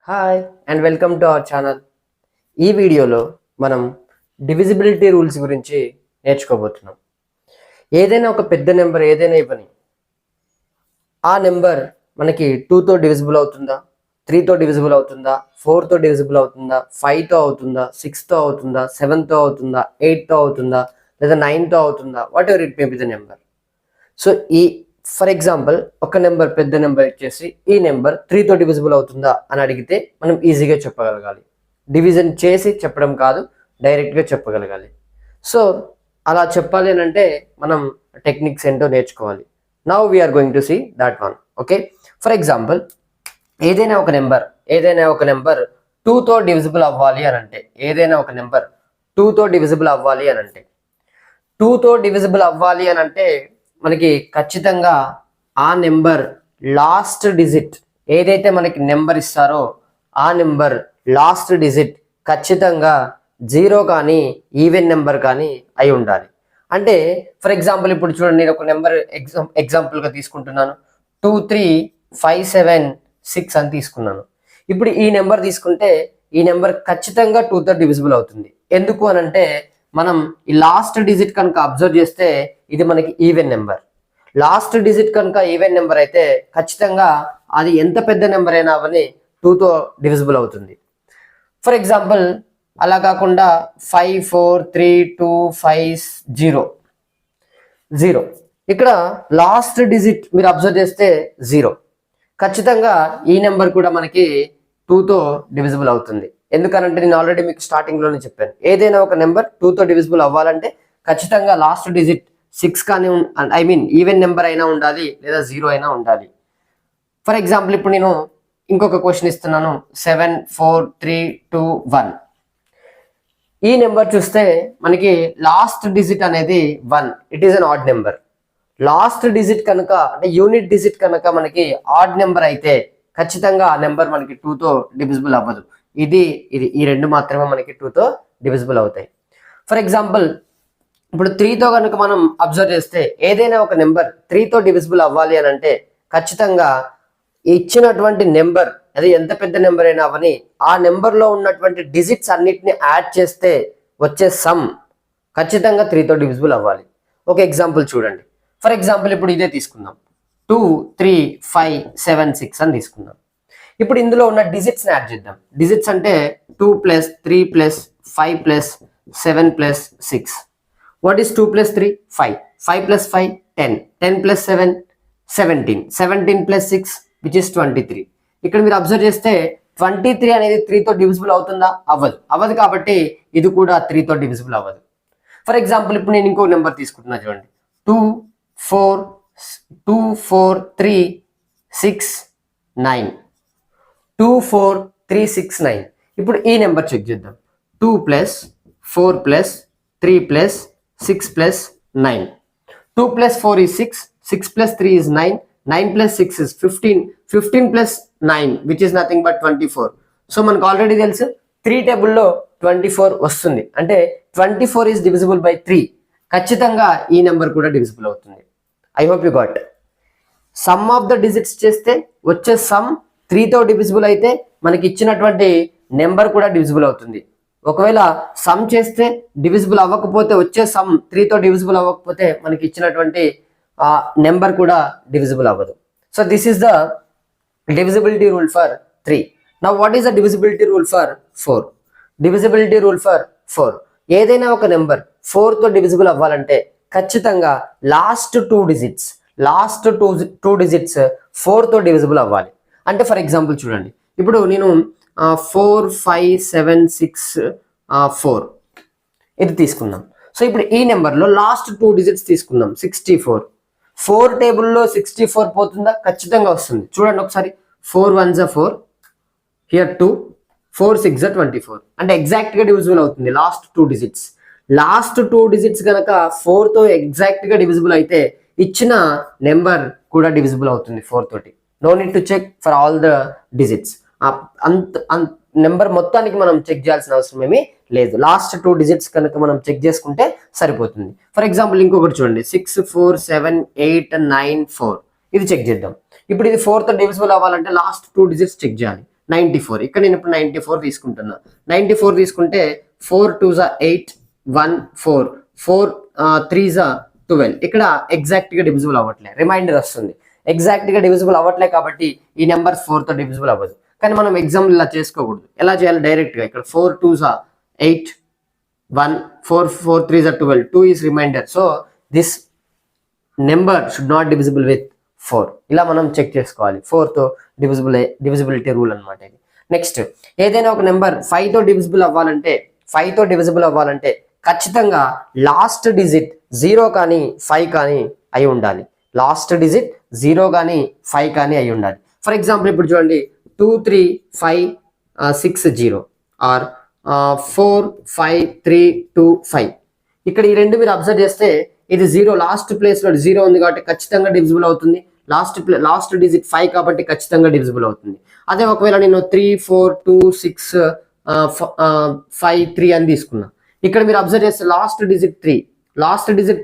Hi and welcome to our channel. ఈ వీడియోలో మనం డివిజిబిలిటీ రూల్స్ గురించి నేర్చుకోబోతున్నాం. ఏదైనా ఒక పెద్ద నెంబర్ ఏదైనా ఇవ్వని ఆ నెంబర్ మనకి 2తో డివిజిబుల్ అవుతుందా, 3తో డివిజిబుల్ అవుతుందా, 4తో డివిజిబుల్ అవుతుందా, 5తో అవుతుందా, 6తో అవుతుందా, 7తో అవుతుందా, 8తో అవుతుందా, లేదా 9తో అవుతుందా, what ever it may be the number. So for example ఒక నెంబర్ పెద్ద నెంబర్ ఇచ్చేసి ఈ నెంబర్ 3తో డివిజిబుల్ అవుతుందా అని అడిగితే మనం ఈజీగా చెప్పగలగాలి. డివిజన్ చేసి చెప్పడం కాదు, డైరెక్ట్గా చెప్పగలగాలి. సో అలా చెప్పాలి అని అంటే మనం టెక్నిక్స్ ఏంటో నేర్చుకోవాలి. Now we are going to see that one. Okay, for example ఏదైనా ఒక నెంబర్ 2తో డివిజిబుల్ అవ్వాలి అని అంటే, ఏదైనా ఒక నెంబర్ 2తో డివిజిబుల్ అవ్వాలి అని అంటే, 2తో డివిజిబుల్ అవ్వాలి అని అంటే మనకి ఖచ్చితంగా ఆ నెంబర్ లాస్ట్ డిజిట్ ఏదైతే మనకి నెంబర్ ఇస్తారో ఆ నెంబర్ లాస్ట్ డిజిట్ ఖచ్చితంగా 0 కానీ ఈవెన్ నెంబర్ కానీ అయి ఉండాలి. అంటే ఫర్ ఎగ్జాంపుల్ ఇప్పుడు చూడండి, నేను ఒక నెంబర్ ఎగ్జాంపుల్గా తీసుకుంటున్నాను. 2 3 5 7 6 అని తీసుకున్నాను. ఇప్పుడు ఈ నెంబర్ తీసుకుంటే ఈ నెంబర్ ఖచ్చితంగా 2తో డివిజిబుల్ అవుతుంది. ఎందుకు అని అంటే మనం ఈ లాస్ట్ డిజిట్ కనుక అబ్జర్వ్ చేస్తే ఇది మనకి ఈవెన్ నెంబర్. లాస్ట్ డిజిట్ కనుక ఈవెన్ నెంబర్ అయితే ఖచ్చితంగా అది ఎంత పెద్ద నెంబర్ అయినా అవని 2తో డివిజిబుల్ అవుతుంది. ఫర్ ఎగ్జాంపుల్ అలా కాకుండా 5 4 3 2 5 0 ఇక్కడ లాస్ట్ డిజిట్ మీరు అబ్జర్వ్ చేస్తే 0. ఖచ్చితంగా ఈ నెంబర్ కూడా మనకి 2తో డివిజిబుల్ అవుతుంది. ఎందుకనంటే నేను ఆల్రెడీ మీకు స్టార్టింగ్లోనే చెప్పాను, ఏదైనా ఒక నెంబర్ 2తో డివిజిబుల్ అవ్వాలంటే ఖచ్చితంగా లాస్ట్ డిజిట్ 6 కానీ ఈవెన్ నెంబర్ అయినా ఉండాలి, లేదా 0 అయినా ఉండాలి. ఫర్ ఎగ్జాంపుల్ ఇప్పుడు నేను ఇంకొక క్వశ్చన్ ఇస్తున్నాను. 7 4 3 2 1. ఈ నెంబర్ చూస్తే మనకి లాస్ట్ డిజిట్ అనేది 1. It is an odd number. Last digit కనుక అంటే యూనిట్ డిజిట్ కనుక మనకి ఆడ్ నెంబర్ అయితే ఖచ్చితంగా ఆ నెంబర్ మనకి 2తో డివిజిబుల్ అవ్వదు. ఇది ఈ రెండు మాత్రమే మనకి 2తో డివిజిబుల్ అవుతాయి. ఫర్ ఎగ్జాంపుల్ ఇప్పుడు 3తో కనుక మనం అబ్జర్వ్ చేస్తే ఏదైనా ఒక నెంబర్ 3తో డివిజిబుల్ అవ్వాలి అని అంటే ఖచ్చితంగా ఇచ్చినటువంటి నెంబర్ అది ఎంత పెద్ద నెంబర్ అయినా అవని ఆ నెంబర్లో ఉన్నటువంటి డిజిట్స్ అన్నిటిని యాడ్ చేస్తే వచ్చే సమ్ ఖచ్చితంగా 3తో డివిజిబుల్ అవ్వాలి. ఒక ఎగ్జాంపుల్ చూడండి. ఫర్ ఎగ్జాంపుల్ ఇప్పుడు ఇదే తీసుకుందాం. 2 3 5 7 6 అని తీసుకుందాం. ఇప్పుడు ఇందులో ఉన్న డిజిట్స్ని యాడ్ చేద్దాం. డిజిట్స్ అంటే 2 + 3 + 5 + 7 + 6. What is 2 + 3? 5. 5 + 5 10. 10 + 7 17. 17 + 6 which is 23. ఇక్కడ మీరు అబ్జర్వ్ చేస్తే 23 అనేది 3తో డివిజిబుల్ అవుతుందా? అవ్వదు కాబట్టి ఇది కూడా 3తో డివిజిబుల్ అవ్వదు. ఫర్ ఎగ్జాంపుల్ ఇప్పుడు నేను ఇంకో నెంబర్ తీసుకుంటున్నా చూడండి. 2 4 3 6 9. 2 4 3 6 9. ఇప్పుడు ఈ నెంబర్ చెక్ చేద్దాం. 2 + 4 + 3 + 6 + 9. 2 + 4 is 6. 6 + 3 is 9. 9 + 6 is 15. 15 + 9 which is nothing but 24. So మనకు ఆల్రెడీ తెలుసు 3 టేబుల్లో 24 వస్తుంది. అంటే 24 is divisible by 3. ఖచ్చితంగా ఈ నెంబర్ కూడా డివిజిబుల్ అవుతుంది. I hope you got. Some of the digits చేస్తే వచ్చే సమ్ 3తో డివిజిబుల్ అయితే మనకి ఇచ్చినటువంటి నెంబర్ కూడా డివిజిబుల్ అవుతుంది. ఒకవేళ సమ్ చేస్తే డివిజిబుల్ అవ్వకపోతే వచ్చే సమ్ 3తో డివిజిబుల్ అవ్వకపోతే మనకి ఇచ్చినటువంటి నెంబర్ కూడా డివిజిబుల్ అవ్వదు. So this is the divisibility rule for 3. Now what is the divisibility rule for 4? Divisibility rule for 4, ఏదైనా ఒక నెంబర్ 4తో డివిజిబుల్ అవ్వాలంటే ఖచ్చితంగా లాస్ట్ టూ డిజిట్స్ 4తో డివిజిబుల్ అవ్వాలి. అంటే ఫర్ ఎగ్జాంపుల్ చూడండి, ఇప్పుడు నేను 4 5 7 6 4 ఇది తీసుకుందాం. సో ఇప్పుడు ఈ నెంబర్లో లాస్ట్ 2 డిజిట్స్ తీసుకుందాం. 64. 4 టేబుల్లో 64 పోతుందా? ఖచ్చితంగా వస్తుంది. చూడండి ఒకసారి. 4 1s are 4, here 2, 4 6s are 24. అంటే ఎగ్జాక్ట్గా డివిజిబుల్ అవుతుంది లాస్ట్ 2 డిజిట్స్. లాస్ట్ 2 డిజిట్స్ కనుక 4తో ఎగ్జాక్ట్గా డివిజిబుల్ అయితే ఇచ్చిన నెంబర్ కూడా డివిజిబుల్ అవుతుంది 4 తోటి. No need to check for all the digits. Number మొత్తానికి మనం చెక్ చేయాల్సిన అవసరం ఏమీ లేదు. లాస్ట్ 2 డిజిట్స్ కనుక మనం చెక్ చేసుకుంటే సరిపోతుంది. ఫర్ ఎగ్జాంపుల్ ఇంకొకటి చూడండి. 6 4 7 8 9 4 ఇది చెక్ చేద్దాం. ఇప్పుడు ఇది 4తో డివిజిబుల్ అవ్వాలంటే లాస్ట్ 2 డిజిట్స్ చెక్ చేయాలి. 94. ఇక్కడ నేను ఇప్పుడు 94 తీసుకుంటున్నా. 94 తీసుకుంటే 4 2s 8, 1 4, 4 3s 12. ఇక్కడ ఎగ్జాక్ట్ గా డివిజిబుల్ అవ్వట్లేదు, రిమైండర్ వస్తుంది. ఎగ్జాక్ట్ గా డివిజిబుల్ అవ్వట్లే కాబట్టి ఈ నెంబర్ 4 తో డివిజిబుల్ అవ్వదు. కానీ మనం ఎగ్జామ్ ఇలా చేసుకోకూడదు. ఎలా చేయాలి? డైరెక్ట్ గా ఇక్కడ 4 2s 8, 1 4 4 3s 12, 2 is remainder. So this number should not divisible with 4. ఇలా మనం చెక్ చేసుకోవాలి. 4 తో డివిజిబిలిటీ రూల్ అన్నమాట ఇది. నెక్స్ట్, ఏదైనా ఒక నెంబర్ 5 తో డివిజిబుల్ అవ్వాలంటే ఖచ్చితంగా లాస్ట్ డిజిట్ 0 కానీ 5 కానీ అయి ఉండాలి. లాస్ట్ డిజిట్ 0 కానీ 5 కానీ అయి ఉండాలి. ఫర్ ఎగ్జాంపుల్ ఇప్పుడు చూడండి, 2 3 5 6 0 ఆర్ 4 5 3 2 5. ఇక్కడ ఈ రెండు మీరు అబ్జర్వ్ చేస్తే ఇది 0, లాస్ట్ ప్లేస్ లో 0 ఉంది కాబట్టి ఖచ్చితంగా డివిజిబుల్ అవుతుంది. లాస్ట్ డిజిట్ 5 కాబట్టి ఖచ్చితంగా డివిజిబుల్ అవుతుంది. అదే ఒకవేళ నేను 3 4 2 6 5 3 అని తీసుకున్నా, ఇక్కడ మీరు అబ్జర్వ్ చేస్తే last digit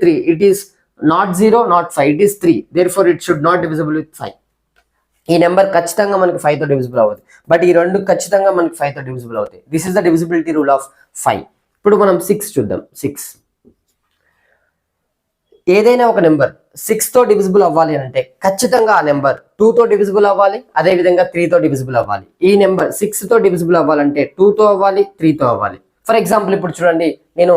3, it is not 0 not 5, it is 3, therefore it should not divisible with 5. ఈ నెంబర్ ఖచ్చితంగా మనకి 5 తో డివిజిబుల్ అవ్వదు, బట్ ఈ రెండు ఖచ్చితంగా మనకి 5 తో డివిజిబుల్ అవుతాయి. This is the divisibility rule of 5. ఇప్పుడు మనం 6 చూద్దాం. 6, ఏదైనా ఒక నెంబర్ 6 తో డివిజిబుల్ అవ్వాలి అంటే ఖచ్చితంగా ఆ నెంబర్ 2 తో డివిజిబుల్ అవ్వాలి, అదే విధంగా 3 తో డివిజిబుల్ అవ్వాలి. ఈ నెంబర్ 6 తో డివిజిబుల్ అవ్వాలంటే 2 తో అవ్వాలి, 3 తో అవ్వాలి. ఫర్ ఎగ్జాంపుల్ ఇప్పుడు చూడండి, నేను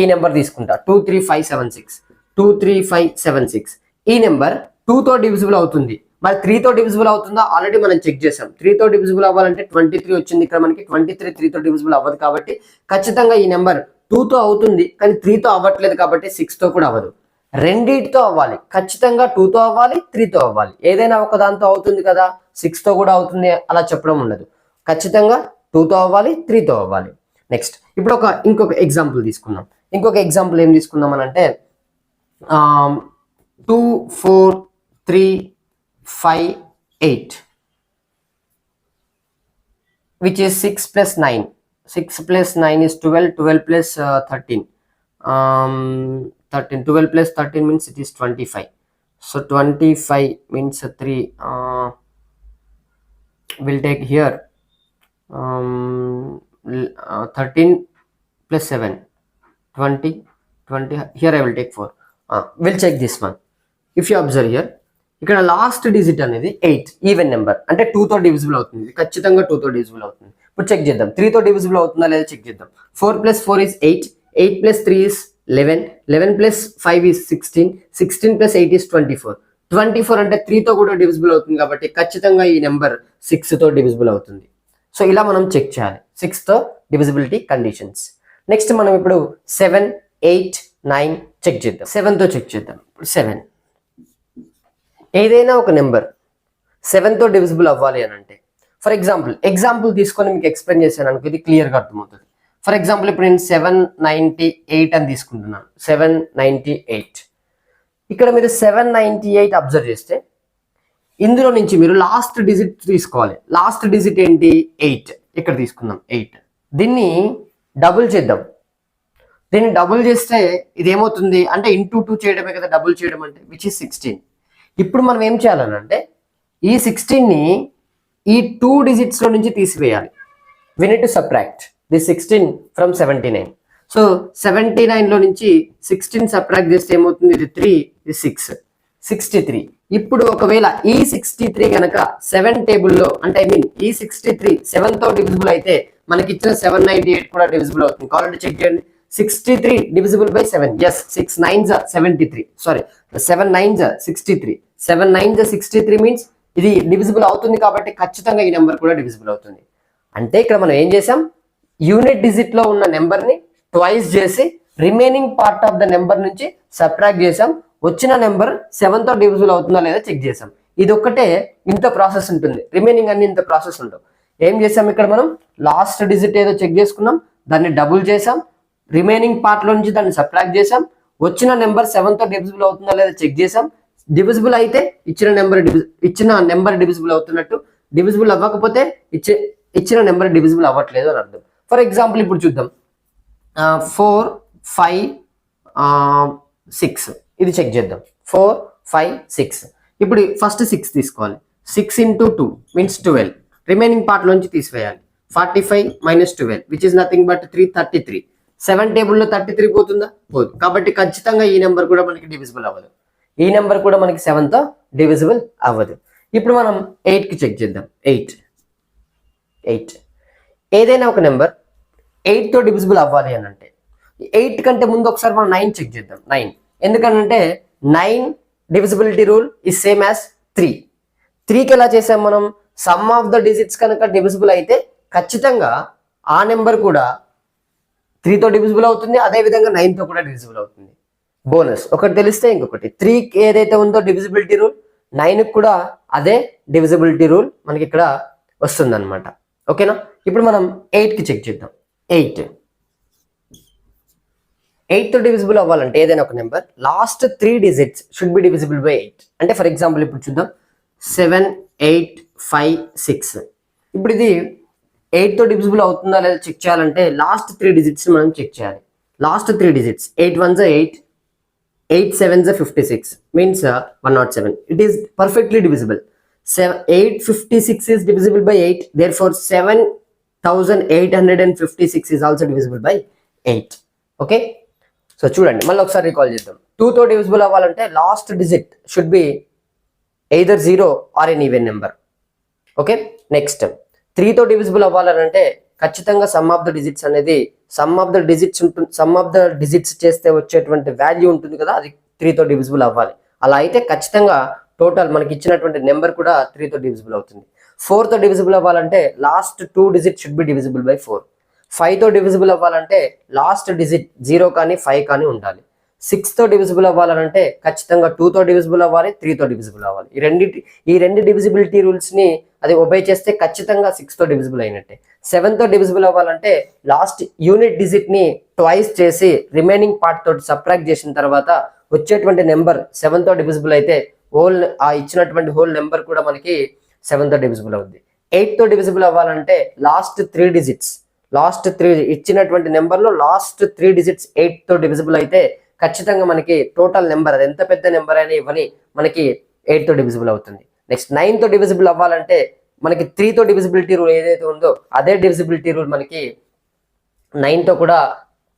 ఈ నెంబర్ తీసుకుంటా, 2 3 5 7 6, 2 3 5 7 6. ఈ నెంబర్ 2 తో డివిజిబుల్ అవుతుంది, మరి 3 తో డివిజిబుల్ అవుతుందా? ఆల్రెడీ మనం చెక్ చేసాం. 3 తో డివిజిబుల్ అవ్వాలంటే 23 వచ్చింది, ఇక్కడ మనకి 23 3 తో డివిజిబుల్ అవ్వదు కాబట్టి ఖచ్చితంగా ఈ నెంబర్ 2 తో అవుతుంది, కానీ 3 తో అవ్వట్లేదు కాబట్టి 6 తో కూడా అవ్వదు. రెండింటితో అవ్వాలి, ఖచ్చితంగా 2 తో అవ్వాలి, 3 తో అవ్వాలి. ఏదైనా ఒక దాంతో అవుతుంది కదా, 6 తో కూడా అవుతుంది అలా చెప్పడం ఉండదు. ఖచ్చితంగా 2 తో అవ్వాలి, 3 తో అవ్వాలి. నెక్స్ట్, ఇప్పుడు ఇంకొక ఎగ్జాంపుల్ తీసుకుందాం. ఇంకొక ఎగ్జాంపుల్ ఏం తీసుకుందాం అని అంటే 2 4 3 5 8, which is 6 plus 9. 6 plus 9 is 12, 12 plus 13. 13, 12 plus 13 means it is 25. So 25 means 3. We'll take here 13 plus 7, 20. Here I will take 4. We'll check this one. If you observe here, ఇక్కడ last digit అనేది 8, even number అంటే 2 తో divisible అవుతుంది, ఖచ్చితంగా 2 తో divisible అవుతుంది. ఇప్పుడు check చేద్దాం 3 తో డివిజిబుల్ అవుతుందా లేదా చెక్ చేద్దాం. 4 plus 4 is 8, 8 plus 3 is 11, 11 plus 5 is 16, 16 plus 8 is 24. 24 అంటే 3 తో కూడా డివిజిబుల్ అవుతుంది కాబట్టి ఖచ్చితంగా ఈ నెంబర్ 6 తో డివిజిబుల్ అవుతుంది. సో ఇలా మనం చెక్ చేయాలి 6 తో డివిజిబిలిటీ కండిషన్స్. నెక్స్ట్ మనం ఇప్పుడు 7 8 9 చెక్ చేద్దాం. 7 తో చెక్ చేద్దాం. 7, ఏదైనా ఒక నెంబర్ 7 తో డివిజిబుల్ అవ్వాలి అని అంటే, ఫర్ ఎగ్జాంపుల్ తీసుకొని మీకు ఎక్స్ప్లెయిన్ చేశాను అనుకో, ఇది క్లియర్గా అర్థమవుతుంది. ఫర్ ఎగ్జాంపుల్ ఇప్పుడు నేను 798 అని తీసుకుంటున్నాను. 798, ఇక్కడ మీరు 798 అబ్జర్వ్ చేస్తే ఇందులో నుంచి మీరు లాస్ట్ డిజిట్ తీసుకోవాలి. లాస్ట్ డిజిట్ ఏంటి? 8. ఇక్కడ తీసుకుందాం 8. దీన్ని డబుల్ చేద్దాం. దీన్ని డబుల్ చేస్తే ఇది ఏమవుతుంది అంటే ఇంటూ 2 చేయడమే కదా డబుల్ చేయడం అంటే, విచ్ ఇస్ 16. ఇప్పుడు మనం ఏం చేయాలనంటే ఈ 16ని ఈ 2 digits లో నుంచి తీసివేయాలి. we need to subtract this 16 from 79. So 79 లో నుంచి 16 సబ్ట్రాక్ట్ చేస్తే ఏమవుతుంది? ఇది 3, ఇది 6, 63. ఇప్పుడు ఒకవేళ ఈ 63 కనుక 7 టేబుల్లో అంటే ఈ 63 7 తో డివిజిబుల్ అయితే మనకి ఇచ్చిన 798 కూడా డివిజిబుల్ అవుతుంది. కావాలంటే చెక్ చేయండి. 63 divisible by 7. Yes, 6 9s are 73. Sorry, 7 9s are 63. 7 9s are 63 means ఇది డివిజిబుల్ అవుతుంది కాబట్టి ఖచ్చితంగా ఈ నెంబర్ కూడా డివిజిబుల్ అవుతుంది. అంటే ఇక్కడ మనం ఏం చేసాం? యూనిట్ డిజిట్ లో ఉన్న నెంబర్ ని ట్వైస్ చేసి remaining part of the number నుంచి సబ్ట్రాక్ట్ చేసాం. వచ్చిన నెంబర్ 7 తో డివిజిబుల్ అవుతుందా లేదా చెక్ చేసాం. ఇది ఒక్కటే ఇంత ప్రాసెస్ ఉంటుంది, రిమైనింగ్ అన్ని ఇంత ప్రాసెస్ ఉండవు. ఏం చేసాం? ఇక్కడ మనం లాస్ట్ డిజిట్ ఏదో చెక్ చేసుకున్నాం, దాన్ని డబుల్ చేసాం, రిమైనింగ్ పార్ట్ లో నుంచి దాన్ని సబ్ట్రాక్ట్ చేసాం, వచ్చిన నెంబర్ 7 తో డివిజిబుల్ అవుతుందా లేదా చెక్ చేసాం. డివిజిబుల్ అయితే ఇచ్చిన నెంబర్ డివిజిబుల్ అవుతున్నట్టు, డివిజిబుల్ అవ్వకపోతే ఇచ్చిన నెంబర్ డివిజిబుల్ అవ్వట్లేదు అని అర్థం. ఫర్ ఎగ్జాంపుల్ ఇప్పుడు చూద్దాం 4 5 6 ఇది చెక్ చేద్దాం. 4 5 6 ఇప్పుడు ఫస్ట్ 6 తీసుకోవాలి. 6 into 2 means 12. రిమైనింగ్ పార్ట్ లోంచి తీసివేయాలి. 45 - 12 విచ్ ఇస్ నథింగ్ బట్ 333. 7 టేబుల్లో 33 పోతుందా? పోదు. కాబట్టి ఖచ్చితంగా ఈ నెంబర్ కూడా మనకి డివిజిబుల్ అవ్వదు. ఈ నెంబర్ కూడా మనకి 7తో డివిజిబుల్ అవ్వదు. ఇప్పుడు మనం 8కి చెక్ చేద్దాం. 8 ఏదైనా ఒక నెంబర్ 8తో డివిజిబుల్ అవ్వాలి అని అంటే 8 కంటే ముందు ఒకసారి మనం 9 చెక్ చేద్దాం. 9 ఎందుకంటే 9 divisibility rule is same as 3. 3కి ఎలా చేసాం మనం? సమ్ ఆఫ్ ద డిజిట్స్ కనుక డివిజిబుల్ అయితే ఖచ్చితంగా ఆ నెంబర్ కూడా 3తో డివిజిబుల్ అవుతుంది. అదేవిధంగా 9తో కూడా డివిజిబుల్ అవుతుంది. బోనస్ ఒకటి తెలిస్తే ఇంకొకటి 3కి ఏదైతే ఉందో డివిజిబిలిటీ రూల్ 9కి కూడా అదే డివిజిబిలిటీ రూల్ మనకి ఇక్కడ వస్తుంది అనమాట. ఓకేనా? ఇప్పుడు మనం 8కి చెక్ చేద్దాం. 8తో డివిజిబుల్ అవ్వాలంటే ఏదైనా ఒక number last 3 digits should be divisible by 8. అంటే ఫర్ ఎగ్జాంపుల్ ఇప్పుడు చూద్దాం. 7, 8, 5, 6. ఇప్పుడు ఇది 8తో డివిజిబుల్ అవుతుందా లేదా చెక్ చేయాలంటే లాస్ట్ 3 డిజిట్స్ మనం చెక్ చేయాలి. Last 3 digits 8 1 8, 8 7 56 means 107. It is perfectly divisible. 856 is divisible by 8. Therefore 7856 is also divisible by 8. Okay? So చూడండి, మళ్ళీ ఒకసారి రికాల్ చేద్దాం. 2తో డివిజిబుల్ అవ్వాలంటే last digit should be either 0 or an even number. Okay, next 3తో divisible అవ్వాలంటే ఖచ్చితంగా sum of the digits అనేది సమ్ ఆఫ్ ద డిజిట్స్ చేస్తే వచ్చేటువంటి వాల్యూ ఉంటుంది కదా, అది 3తో డివిజిబుల్ అవ్వాలి. అలా అయితే ఖచ్చితంగా టోటల్ మనకి ఇచ్చినటువంటి నెంబర్ కూడా 3తో డివిజిబుల్ అవుతుంది. 4తో డివిజిబుల్ అవ్వాలంటే last 2 digit should be divisible by 4. 5తో డివిజిబుల్ అవ్వాలంటే లాస్ట్ డిజిట్ 0 కానీ 5 కానీ ఉండాలి. 6తో డివిజిబుల్ అవ్వాలంటే ఖచ్చితంగా 2తో డివిజిబుల్ అవ్వాలి, 3తో డివిజిబుల్ అవ్వాలి. ఈ రెండు డివిజిబిలిటీ రూల్స్ ని అది ఒబే చేస్తే ఖచ్చితంగా 6తో డివిజిబుల్ అయినట్టే. 7తో డివిజిబుల్ అవ్వాలంటే లాస్ట్ యూనిట్ డిజిట్ ని ట్వైస్ చేసి రిమైనింగ్ పార్ట్ తోటి సబ్ట్రాక్ట్ చేసిన తర్వాత వచ్చేటువంటి నెంబర్ 7తో డివిజిబుల్ అయితే ఆ ఇచ్చినటువంటి హోల్ నెంబర్ కూడా మనకి 7తో డివిజిబుల్ అవుద్ది. 8తో డివిజిబుల్ అవ్వాలంటే లాస్ట్ 3 డిజిట్స్ ఇచ్చినటువంటి నెంబర్లో లాస్ట్ 3 డిజిట్స్ 8తో డివిజిబుల్ అయితే ఖచ్చితంగా మనకి టోటల్ నెంబర్ అది ఎంత పెద్ద నెంబర్ అయినా ఇవ్వని మనకి 8తో డివిజిబుల్ అవుతుంది. నెక్స్ట్ 9తో డివిజిబుల్ అవ్వాలంటే మనకి 3తో డివిజిబిలిటీ రూల్ ఏదైతే ఉందో అదే డివిజిబిలిటీ రూల్ మనకి 9తో కూడా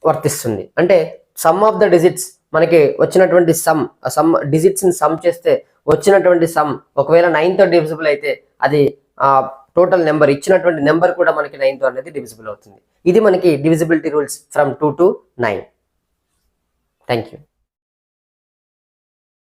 వర్తిస్తుంది. అంటే సమ్ ఆఫ్ ద డిజిట్స్ మనకి వచ్చినటువంటి సమ్ డిజిట్స్ ని సమ్ చేస్తే వచ్చినటువంటి సమ్ ఒకవేళ 9తో డివిజిబుల్ అయితే అది టోటల్ నెంబర్ ఇచ్చినటువంటి నెంబర్ కూడా మనకి 9తో అనేది డివిజిబుల్ అవుతుంది. ఇది మనకి divisibility rules from 2 to 9. Thank you.